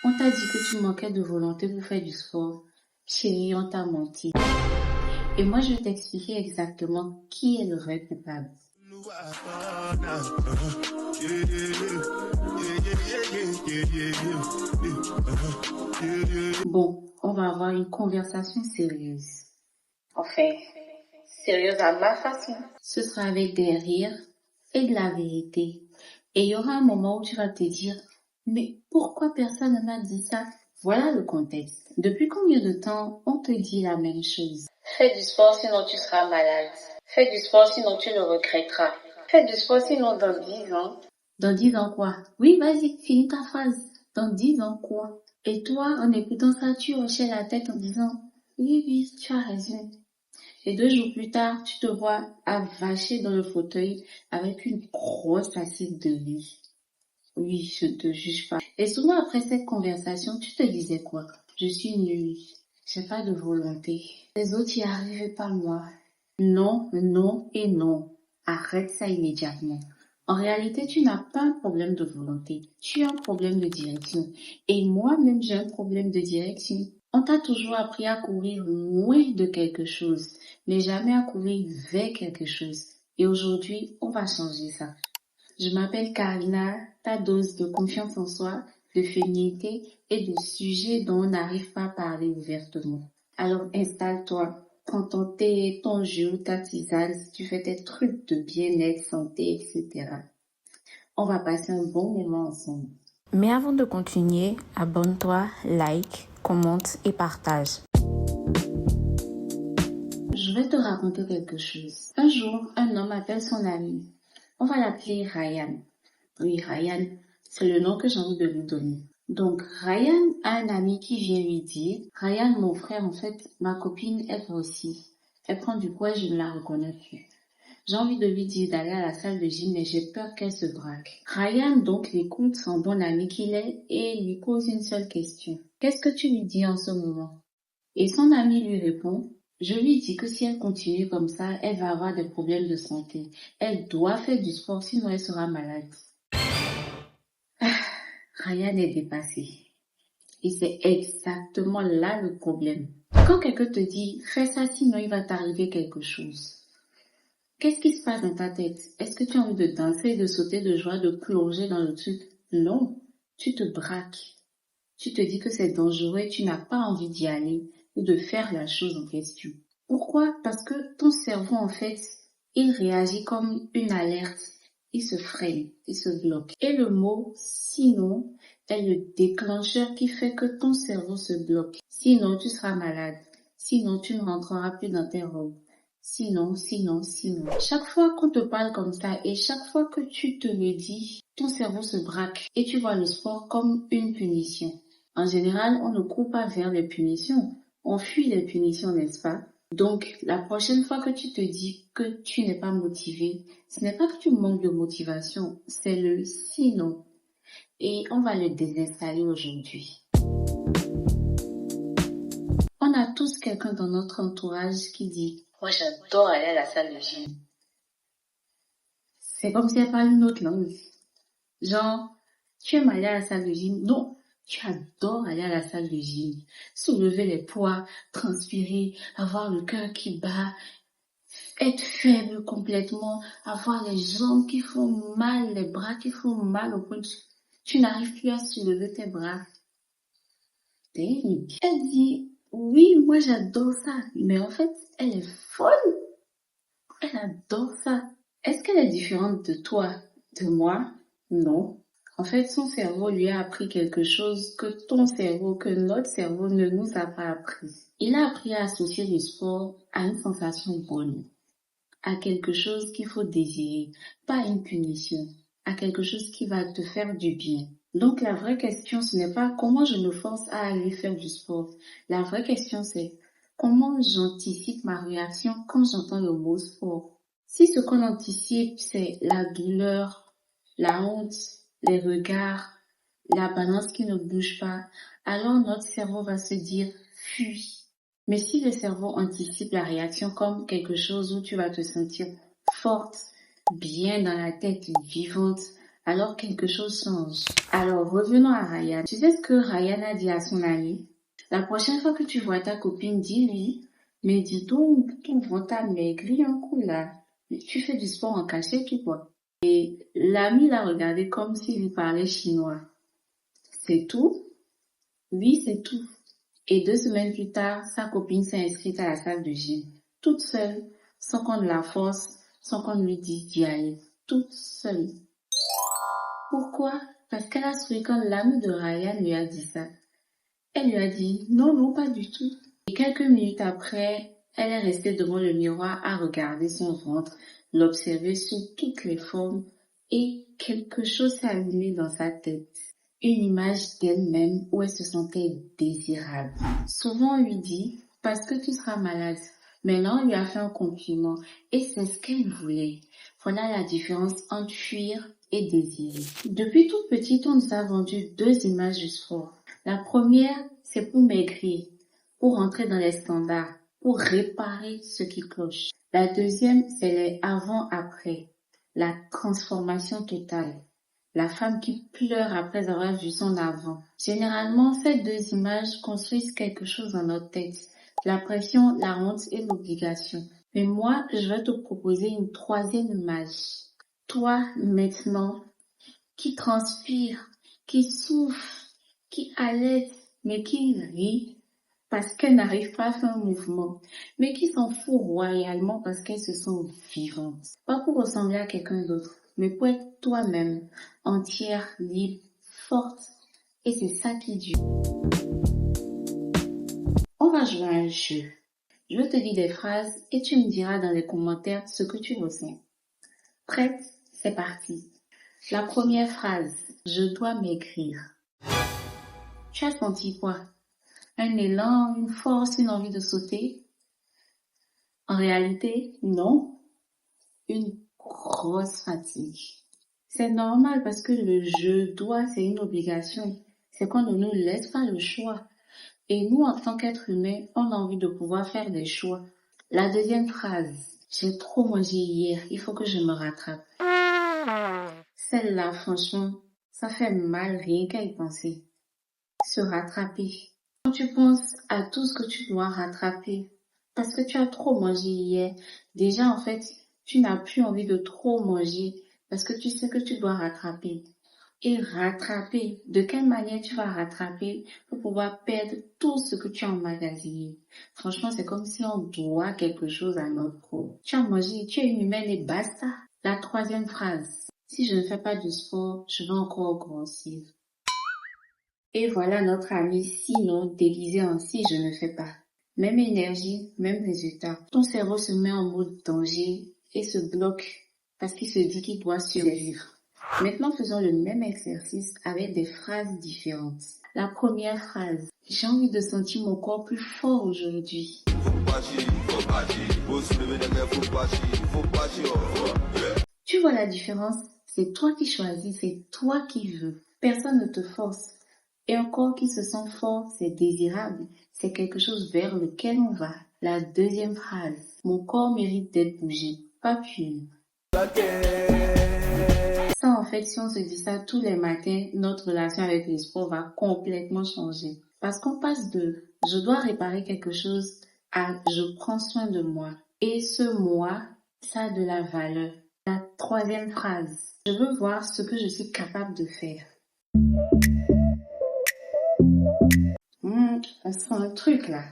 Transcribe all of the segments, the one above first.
On t'a dit que tu manquais de volonté pour faire du sport. Chérie, on t'a menti. Et moi, je vais t'expliquer exactement qui est le vrai coupable. Bon, on va avoir une conversation sérieuse. Enfin, sérieuse à ma façon. Ce sera avec des rires et de la vérité. Et il y aura un moment où tu vas te dire, mais pourquoi personne ne m'a dit ça? Voilà le contexte. Depuis combien de temps on te dit la même chose? Fais du sport sinon tu seras malade. Fais du sport sinon tu le regretteras. Fais du sport sinon dans 10 ans. Dans 10 ans quoi? Oui, vas-y, finis ta phrase. Dans 10 ans quoi? Et toi, en écoutant ça, tu hochais la tête en disant, oui, tu as raison. Et 2 jours plus tard, tu te vois avaché dans le fauteuil avec une grosse assiette de riz. Oui, je ne te juge pas. Et souvent après cette conversation, tu te disais quoi? Je suis nulle. J'ai pas de volonté. Les autres y arrivent, pas moi. Non, non et non. Arrête ça immédiatement. En réalité, tu n'as pas un problème de volonté. Tu as un problème de direction. Et moi-même, j'ai un problème de direction. On t'a toujours appris à courir loin de quelque chose, mais jamais à courir vers quelque chose. Et aujourd'hui, on va changer ça. Je m'appelle Karina, ta dose de confiance en soi, de féminité et de sujets dont on n'arrive pas à parler ouvertement. Alors installe-toi, prends ton thé, ton jus, ta tisane, si tu fais tes trucs de bien-être, santé, etc. On va passer un bon moment ensemble. Mais avant de continuer, abonne-toi, like, commente et partage. Je vais te raconter quelque chose. Un jour, un homme appelle son ami. On va l'appeler Ryan. Oui, Ryan, c'est le nom que j'ai envie de lui donner. Donc, Ryan a un ami qui vient lui dire, Ryan, mon frère, en fait, ma copine, elle fait aussi. Elle prend du poids et je ne la reconnais plus. J'ai envie de lui dire d'aller à la salle de gym, mais j'ai peur qu'elle se braque. Ryan, donc, l'écoute son bon ami qu'il est et lui pose une seule question. Qu'est-ce que tu lui dis en ce moment? Et son ami lui répond, je lui dis que si elle continue comme ça, elle va avoir des problèmes de santé. Elle doit faire du sport, sinon elle sera malade. Ryan est dépassé. Et c'est exactement là le problème. Quand quelqu'un te dit, fais ça sinon il va t'arriver quelque chose. Qu'est-ce qui se passe dans ta tête? Est-ce que tu as envie de danser, de sauter de joie, de plonger dans le truc? Non, tu te braques. Tu te dis que c'est dangereux et tu n'as pas envie d'y aller ou de faire la chose en question. Pourquoi? Parce que ton cerveau, en fait, il réagit comme une alerte. Il se freine, il se bloque. Et le mot « sinon » est le déclencheur qui fait que ton cerveau se bloque. Sinon, tu seras malade. Sinon, tu ne rentreras plus dans tes robes. Sinon. Chaque fois qu'on te parle comme ça et chaque fois que tu te le dis, ton cerveau se braque et tu vois le sport comme une punition. En général, on ne court pas vers les punitions. On fuit les punitions, n'est-ce pas? Donc, la prochaine fois que tu te dis que tu n'es pas motivé, ce n'est pas que tu manques de motivation, c'est le sinon. Et on va le désinstaller aujourd'hui. On a tous quelqu'un dans notre entourage qui dit « Moi, j'adore aller à la salle de gym. » C'est comme si elle parle une autre langue. Genre, tu aimes aller à la salle de gym? Non, tu adores aller à la salle de gym. Soulever les poids, transpirer, avoir le cœur qui bat, être faible complètement, avoir les jambes qui font mal, les bras qui font mal au point que tu n'arrives plus à soulever tes bras. Dang. Elle dit, oui, moi j'adore ça, mais en fait, elle est folle. Elle adore ça. Est-ce qu'elle est différente de toi, de moi? Non. En fait, son cerveau lui a appris quelque chose que ton cerveau, que notre cerveau ne nous a pas appris. Il a appris à associer le sport à une sensation bonne, à quelque chose qu'il faut désirer, pas à une punition, à quelque chose qui va te faire du bien. Donc la vraie question, ce n'est pas comment je me force à aller faire du sport. La vraie question, c'est comment j'anticipe ma réaction quand j'entends le mot sport. Si ce qu'on anticipe, c'est la douleur, la honte, les regards, la balance qui ne bouge pas, alors notre cerveau va se dire fuis. Mais si le cerveau anticipe la réaction comme quelque chose où tu vas te sentir forte, bien dans la tête, vivante, Alors quelque chose change. Alors revenons à Ryan. Tu sais ce que Ryan a dit à son ami? La prochaine fois que tu vois ta copine, dis-lui, mais dis donc, ton ventre a maigri un coup là. Tu fais du sport en cachette ou quoi? Et l'ami l'a regardé comme s'il lui parlait chinois. C'est tout? Oui, c'est tout. Et 2 semaines plus tard, sa copine s'est inscrite à la salle de gym, toute seule, sans qu'on ne la force, sans qu'on lui dise d'y aller, toute seule. Pourquoi? Parce qu'elle a souri quand l'ami de Ryan lui a dit ça. Elle lui a dit non, non, pas du tout. Et quelques minutes après, elle est restée devant le miroir à regarder son ventre, l'observer sous toutes les formes et quelque chose s'est allumé dans sa tête. Une image d'elle-même où elle se sentait désirable. Souvent on lui dit parce que tu seras malade. Maintenant on lui a fait un compliment et c'est ce qu'elle voulait. Voilà la différence entre fuir et désirer. Depuis toute petite, on nous a vendu 2 images du sport. La première, c'est pour maigrir, pour rentrer dans les standards, pour réparer ce qui cloche. La deuxième, c'est les avant-après, la transformation totale. La femme qui pleure après avoir vu son avant. Généralement, ces 2 images construisent quelque chose dans notre tête. La pression, la honte et l'obligation. Mais moi, je vais te proposer une 3e image. Toi, maintenant, qui transpire, qui souffre, qui allaite, mais qui rit parce qu'elle n'arrive pas à faire un mouvement, mais qui s'en fout royalement parce qu'elle se sent vivante. Pas pour ressembler à quelqu'un d'autre, mais pour être toi-même, entière, libre, forte. Et c'est ça qui dure. On va jouer à un jeu. Je te dis des phrases et tu me diras dans les commentaires ce que tu ressens. Prête? C'est parti. La première phrase. Je dois maigrir. Tu as senti quoi? Un élan, une force, une envie de sauter? En réalité, non. Une grosse fatigue. C'est normal parce que le je dois, c'est une obligation. C'est qu'on ne nous laisse pas le choix. Et nous, en tant qu'être humain, on a envie de pouvoir faire des choix. La deuxième phrase. J'ai trop mangé hier, il faut que je me rattrape. Celle-là, franchement, ça fait mal rien qu'à y penser. Se rattraper. Quand tu penses à tout ce que tu dois rattraper, parce que tu as trop mangé hier, déjà en fait, tu n'as plus envie de trop manger, parce que tu sais que tu dois rattraper. Et rattraper, de quelle manière tu vas rattraper pour pouvoir perdre tout ce que tu as emmagasiné. Franchement, c'est comme si on doit quelque chose à notre corps. Tu as mangé, tu es une humaine et basta. La troisième phrase. Si je ne fais pas du sport, je vais encore grossir. Et voilà notre ami sinon déguisé en si je ne fais pas. Même énergie, même résultat. Ton cerveau se met en mode danger et se bloque parce qu'il se dit qu'il doit survivre. Maintenant, faisons le même exercice avec des phrases différentes. La première phrase. J'ai envie de sentir mon corps plus fort aujourd'hui. Tu vois la différence? C'est toi qui choisis, c'est toi qui veux. Personne ne te force. Et un corps qui se sent fort, c'est désirable. C'est quelque chose vers lequel on va. La deuxième phrase. Mon corps mérite d'être bougé, pas puni. Ça, en fait, si on se dit ça tous les matins, notre relation avec le sport va complètement changer. Parce qu'on passe de « je dois réparer quelque chose » à « je prends soin de moi ». Et ce « moi », ça a de la valeur. La troisième phrase. Je veux voir ce que je suis capable de faire. On sent un truc là.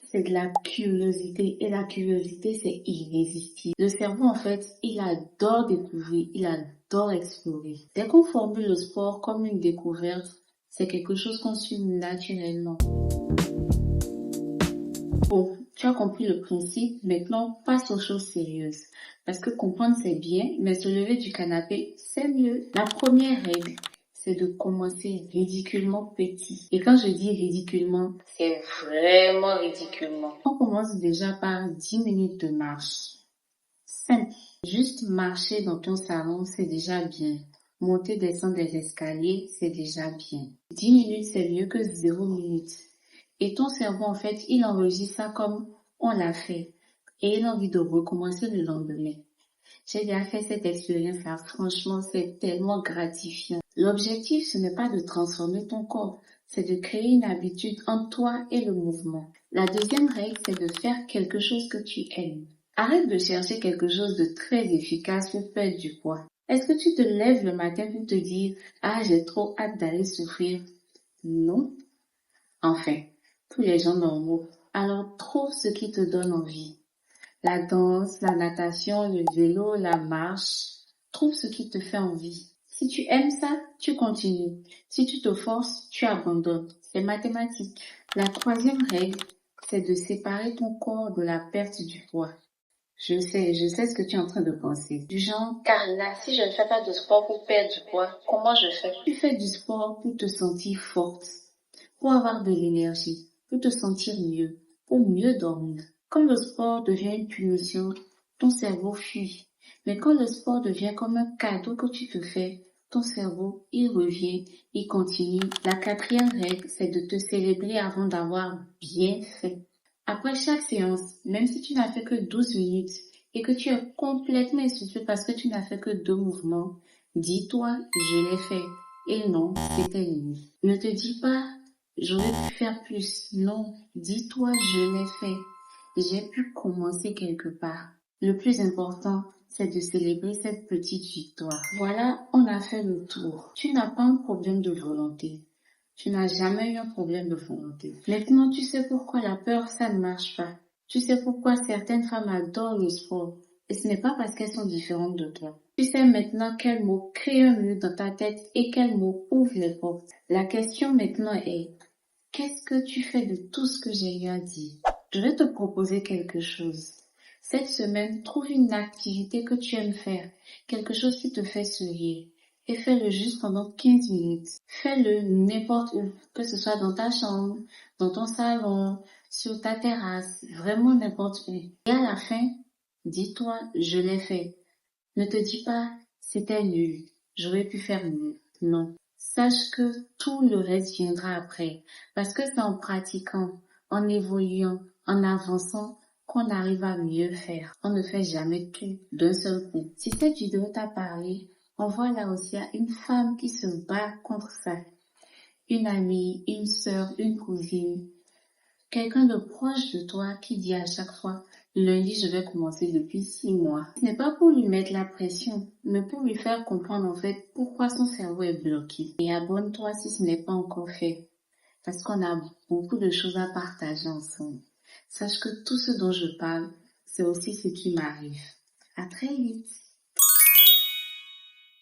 C'est de la curiosité. Et la curiosité, c'est irrésistible. Le cerveau, en fait, il adore découvrir, il adore explorer. Dès qu'on formule le sport comme une découverte, c'est quelque chose qu'on suit naturellement. Bon, tu as compris le principe. Maintenant, passe aux choses sérieuses. Parce que comprendre, c'est bien, mais se lever du canapé, c'est mieux. La première règle, c'est de commencer ridiculement petit. Et quand je dis ridiculement, c'est vraiment ridiculement. On commence déjà par 10 minutes de marche. Simple. Juste marcher dans ton salon, c'est déjà bien. Monter, descendre des escaliers, c'est déjà bien. 10 minutes, c'est mieux que 0 minutes. Et ton cerveau, en fait, il enregistre ça comme on l'a fait. Et il a envie de recommencer le lendemain. J'ai déjà fait cette expérience-là. Franchement, c'est tellement gratifiant. L'objectif, ce n'est pas de transformer ton corps, c'est de créer une habitude entre toi et le mouvement. La deuxième règle, c'est de faire quelque chose que tu aimes. Arrête de chercher quelque chose de très efficace pour perdre du poids. Est-ce que tu te lèves le matin pour te dire « Ah, j'ai trop hâte d'aller souffrir ». Non. Enfin, tous les gens normaux. Alors trouve ce qui te donne envie. La danse, la natation, le vélo, la marche. Trouve ce qui te fait envie. Si tu aimes ça, tu continues. Si tu te forces, tu abandonnes. C'est mathématique. La troisième règle, c'est de séparer ton corps de la perte du poids. Je sais ce que tu es en train de penser. Du genre, Carla, si je ne fais pas de sport pour perdre du poids, comment je fais? Tu fais du sport pour te sentir forte, pour avoir de l'énergie, pour te sentir mieux, pour mieux dormir. Quand le sport devient une punition, ton cerveau fuit. Mais quand le sport devient comme un cadeau que tu te fais, ton cerveau, il revient, il continue. La quatrième règle, c'est de te célébrer avant d'avoir bien fait. Après chaque séance, même si tu n'as fait que 12 minutes et que tu es complètement essoufflé parce que tu n'as fait que 2 mouvements, dis-toi, je l'ai fait. Et non, c'était nul. Ne te dis pas, j'aurais pu faire plus. Non, dis-toi, je l'ai fait. J'ai pu commencer quelque part. Le plus important, c'est de célébrer cette petite victoire. Voilà, on a fait le tour. Tu n'as pas un problème de volonté. Tu n'as jamais eu un problème de volonté. Maintenant, tu sais pourquoi la peur, ça ne marche pas. Tu sais pourquoi certaines femmes adorent le sport. Et ce n'est pas parce qu'elles sont différentes de toi. Tu sais maintenant quel mot crée un mur dans ta tête et quel mot ouvre les portes. La question maintenant est, qu'est-ce que tu fais de tout ce que j'ai eu à dire? Je vais te proposer quelque chose. Cette semaine, trouve une activité que tu aimes faire, quelque chose qui te fait sourire. Et fais-le juste pendant 15 minutes. Fais-le n'importe où, que ce soit dans ta chambre, dans ton salon, sur ta terrasse, vraiment n'importe où. Et à la fin, dis-toi, je l'ai fait. Ne te dis pas, c'était nul, j'aurais pu faire mieux. Non. Sache que tout le reste viendra après, parce que c'est en pratiquant, en évoluant, en avançant, qu'on arrive à mieux faire. On ne fait jamais tout d'un seul coup. Si cette vidéo t'a parlé, envoie-la aussi à une femme qui se bat contre ça. Une amie, une sœur, une cousine. Quelqu'un de proche de toi qui dit à chaque fois, lundi je vais commencer depuis 6 mois. Ce n'est pas pour lui mettre la pression, mais pour lui faire comprendre en fait pourquoi son cerveau est bloqué. Et abonne-toi si ce n'est pas encore fait, parce qu'on a beaucoup de choses à partager ensemble. Sache que tout ce dont je parle, c'est aussi ce qui m'arrive. À très vite.